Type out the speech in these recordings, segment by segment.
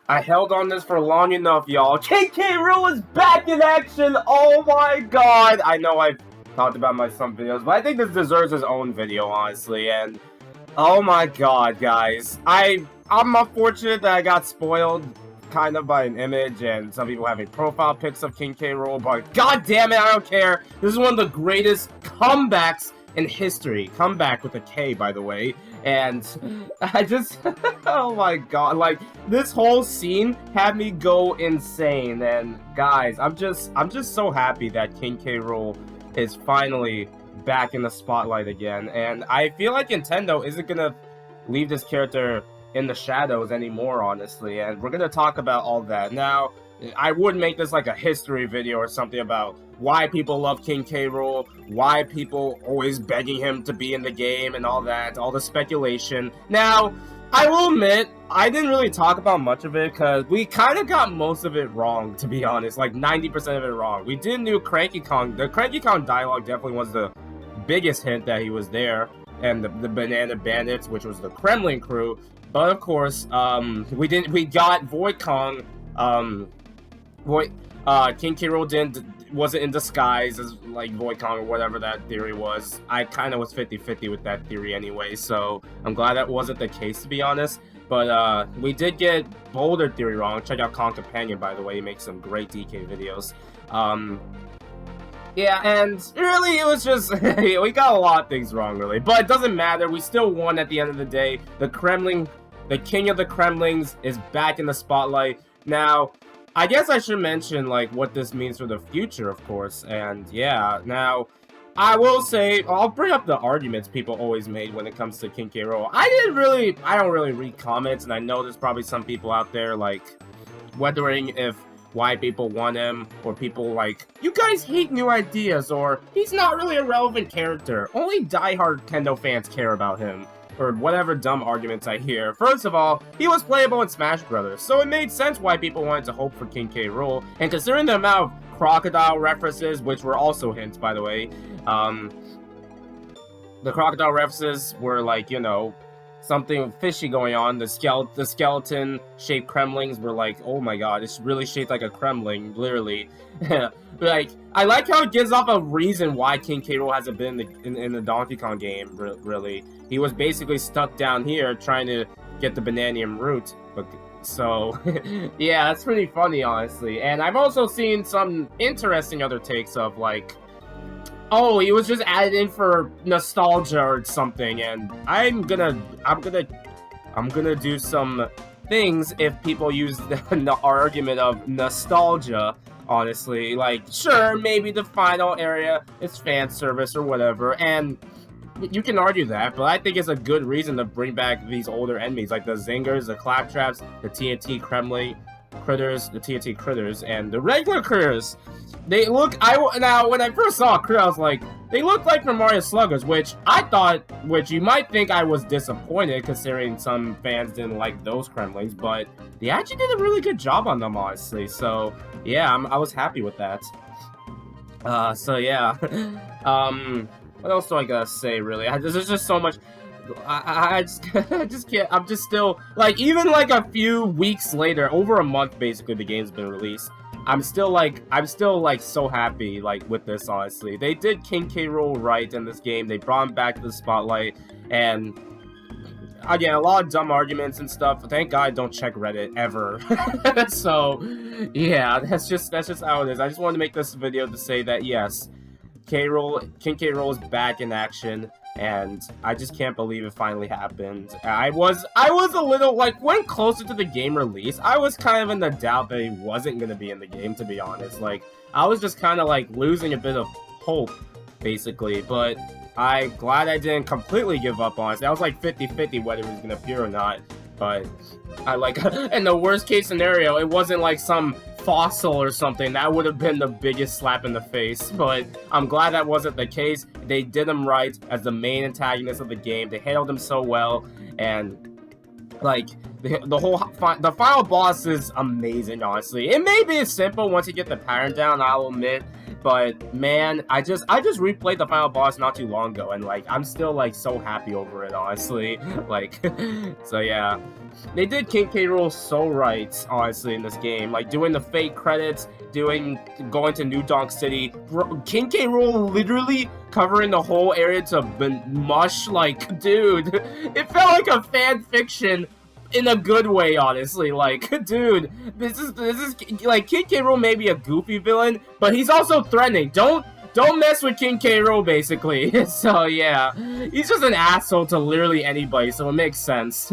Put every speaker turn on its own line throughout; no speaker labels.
I held on this for long enough, y'all. Rool is back in action! Oh my god! I know I've talked about my some videos, but I think this deserves its own video, honestly, and oh my god, guys. I'm unfortunate that I got spoiled kind of by an image and some people having profile pics of Rool, but god damn it, I don't care. This is one of the greatest comebacks in history. Comeback with a K, by the way. And I just, oh my god, like, this whole scene had me go insane. And guys, I'm just so happy that Rool is finally back in the spotlight again. And I feel like Nintendo isn't gonna leave this character in the shadows anymore, honestly. And we're gonna talk about all that. Now, I would make this like a history video or something about why people love Rool, why people always begging him to be in the game and all that, all the speculation. Now, I will admit, I didn't really talk about much of it because we kind of got most of it wrong, to be honest, like 90% of it wrong. We did do Cranky Kong. The Cranky Kong dialogue definitely was the biggest hint that he was there, and the Banana Bandits, which was the Kremlin crew. But of course, we got Void Kong, Rool wasn't in disguise as like Void Kong or whatever that theory was. I kind of was 50-50 with that theory anyway, so I'm glad that wasn't the case, to be honest. But we did get Boulder theory wrong. Check out Kong Companion, by the way. He makes some great DK videos. Yeah, and really, it was just, we got a lot of things wrong, really. But it doesn't matter, we still won at the end of the day. The Kremlin, the king of the Kremlins, is back in the spotlight. Now, I guess I should mention, like, what this means for the future, of course. And, yeah, now, I will say, I'll bring up the arguments people always made when it comes to Rool. I don't really read comments, and I know there's probably some people out there, like, wondering if why people want him, or people like, you guys hate new ideas, or he's not really a relevant character. Only diehard Kendo fans care about him, or whatever dumb arguments I hear. First of all, he was playable in Smash Brothers, so it made sense why people wanted to hope for Rool, and considering the amount of crocodile references, which were also hints, by the way, the crocodile references were like, you know, something fishy going on. The skeleton-shaped Kremlings were like, oh my god, it's really shaped like a Kremling, literally. Like, I like how it gives off a reason why Rool hasn't been in the Donkey Kong game, really. He was basically stuck down here trying to get the Bananium root. But, so, yeah, that's pretty funny, honestly. And I've also seen some interesting other takes of, like, oh, he was just added in for nostalgia or something, and I'm gonna do some things if people use the argument of nostalgia, honestly. Like, sure, maybe the final area is fan service or whatever, and you can argue that, but I think it's a good reason to bring back these older enemies, like the Zingers, the Claptraps, the TNT Kremlin critters, the TNT critters, and the regular critters. They look, now, when I first saw a critter, I was like, they look like from Mario Sluggers, which you might think I was disappointed, considering some fans didn't like those Kremlings, but they actually did a really good job on them, honestly, so, yeah, I was happy with that. So, yeah, what else do I gotta say, really? There's just so much. I just can't. I'm just still, like, even like a few weeks later, over a month basically, the game's been released. I'm still so happy, like, with this, honestly. They did Rool right in this game. They brought him back to the spotlight, and again, a lot of dumb arguments and stuff. Thank God I don't check Reddit ever. So, yeah, that's just how it is. I just wanted to make this video to say that yes, Rool is back in action. And I just can't believe it finally happened. I was a little, like, when closer to the game release, I was kind of in the doubt that he wasn't going to be in the game, to be honest. Like, I was just kind of, like, losing a bit of hope, basically. But I'm glad I didn't completely give up on it. I was, like, 50-50 whether he was going to appear or not. But I, like, in the worst case scenario, it wasn't, like, some fossil or something. That would have been the biggest slap in the face, but I'm glad that wasn't the case. They did him right as the main antagonist of the game. They handled him so well, and like the final boss is amazing, honestly. It may be simple once you get the pattern down, I'll admit, But man, I just replayed the final boss not too long ago, and like I'm still like so happy over it, honestly. Like, so yeah, they did King K. Rool so right, honestly, in this game. Like doing the fake credits, going to New Donk City. King K. Rool literally covering the whole area to mush. Like, dude, it felt like a fan fiction. In a good way, honestly. Like, dude, this is like King K. Rool may be a goofy villain, but he's also threatening. Don't mess with King K. Rool, basically. So yeah, he's just an asshole to literally anybody, so it makes sense.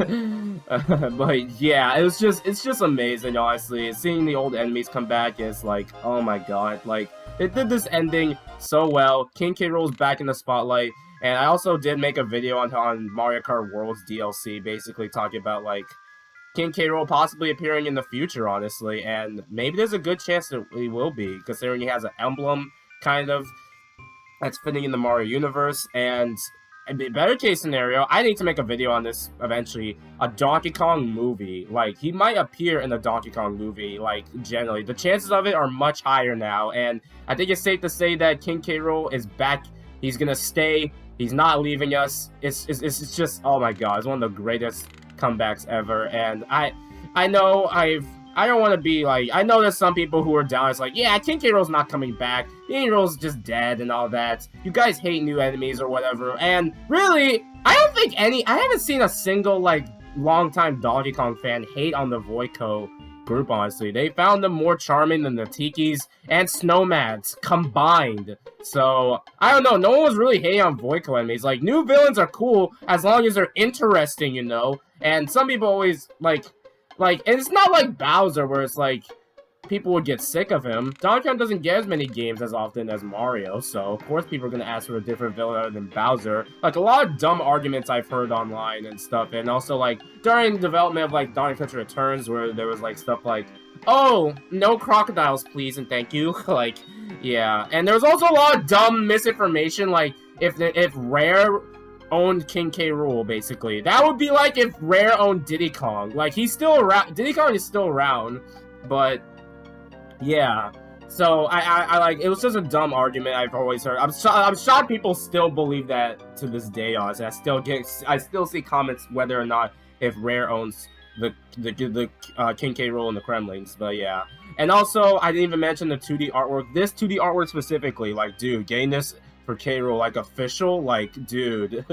But yeah, it's just amazing, honestly. Seeing the old enemies come back is like, oh my god, like they did this ending so well. King K. Rool's back in the spotlight. And I also did make a video on Mario Kart Worlds DLC, basically talking about, like, King K. Rool possibly appearing in the future, honestly. And maybe there's a good chance that he will be, considering he has an emblem, kind of, that's fitting in the Mario universe. And a better case scenario, I need to make a video on this eventually, a Donkey Kong movie. Like, he might appear in a Donkey Kong movie, like, generally. The chances of it are much higher now, and I think it's safe to say that King K. Rool is back. He's gonna stay. He's not leaving us. It's just, oh my god, it's one of the greatest comebacks ever. And I know I don't want to be like, I know there's some people who are down. It's like, yeah, King K. Rool's not coming back. King K. Rool's just dead and all that. You guys hate new enemies or whatever. And really, I haven't seen a single like longtime Donkey Kong fan hate on the Voico group, honestly. They found them more charming than the Tikis and Snowmads combined. So, I don't know, no one was really hating on Voico enemies. Like, new villains are cool as long as they're interesting, you know? And some people always, and it's not like Bowser, where it's like, people would get sick of him. Donkey Kong doesn't get as many games as often as Mario, so of course people are gonna ask for a different villain other than Bowser. Like, a lot of dumb arguments I've heard online and stuff, and also, like, during development of, like, Donkey Country Returns, where there was, like, stuff like, oh, no crocodiles, please, and thank you. Like, yeah. And there was also a lot of dumb misinformation, like, if Rare owned King K. Rool, basically. That would be like if Rare owned Diddy Kong. Like, he's still around. Diddy Kong is still around, but yeah, so I like, it was just a dumb argument I've always heard. I'm shocked people still believe that to this day, honestly. I still see comments whether or not if Rare owns the King K. Rool and the Kremlings, but yeah. And also, I didn't even mention the 2D artwork. This 2D artwork specifically, like, dude, getting this for K. Rool, like, official, like, dude,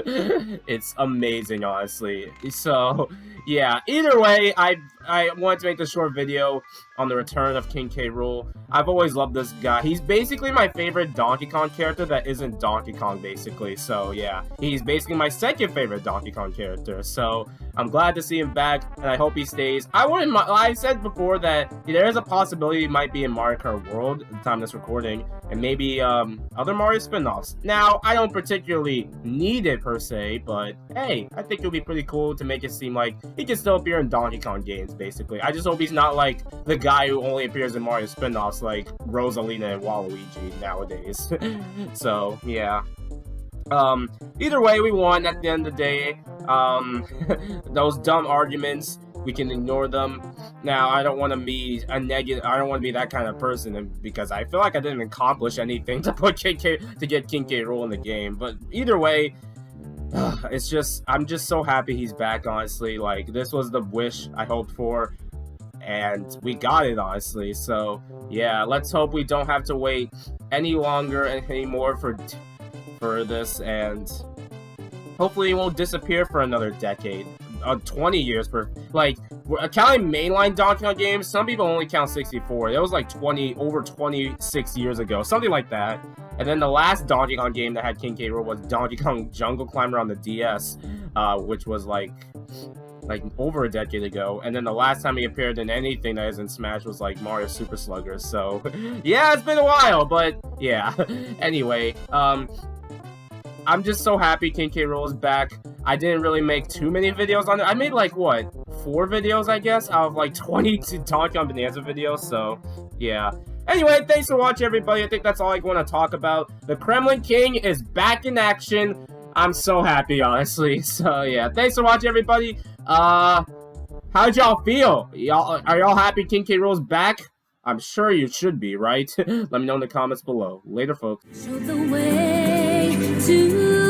it's amazing, honestly. So, yeah, either way, I wanted to make this short video on the return of King K. Rool. I've always loved this guy. He's basically my favorite Donkey Kong character that isn't Donkey Kong, basically. So, yeah, he's basically my second favorite Donkey Kong character. So, I'm glad to see him back, and I hope he stays. I said before that there is a possibility he might be in Mario Kart World at the time of this recording, and maybe other Mario spin-offs. Now, I don't particularly need it per se, but hey, I think it would be pretty cool to make it seem like he can still appear in Donkey Kong games, basically. I just hope he's not like the guy who only appears in Mario spin-offs like Rosalina and Waluigi nowadays. So, yeah. Either way, we won at the end of the day. Those dumb arguments, we can ignore them. Now, I don't want to be I don't want to be that kind of person, because I feel like I didn't accomplish anything to get King K. Rool in the game. But either way, I'm just so happy he's back, honestly. Like, this was the wish I hoped for, and we got it, honestly. So, yeah, let's hope we don't have to wait any longer anymore for this, and hopefully it won't disappear for another decade. 20 years for, like, counting mainline Donkey Kong games, some people only count 64. That was like over 26 years ago, something like that. And then the last Donkey Kong game that had King K. Rool was Donkey Kong Jungle Climber on the DS, which was like over a decade ago. And then the last time he appeared in anything that isn't Smash was like Mario Super Slugger. So yeah, it's been a while, but yeah. Anyway, I'm just so happy King K. Rool is back. I didn't really make too many videos on it. I made like, what, 4 videos, I guess, out of like 20 Donkey Kong Bonanza videos, so yeah. Anyway, thanks for watching, everybody. I think that's all I want to talk about. The Kremlin King is back in action. I'm so happy, honestly. So yeah, thanks for watching, everybody. How'd y'all feel? Are y'all happy King K. Rool's back? I'm sure you should be, right? Let me know in the comments below. Later, folks.
Show the way to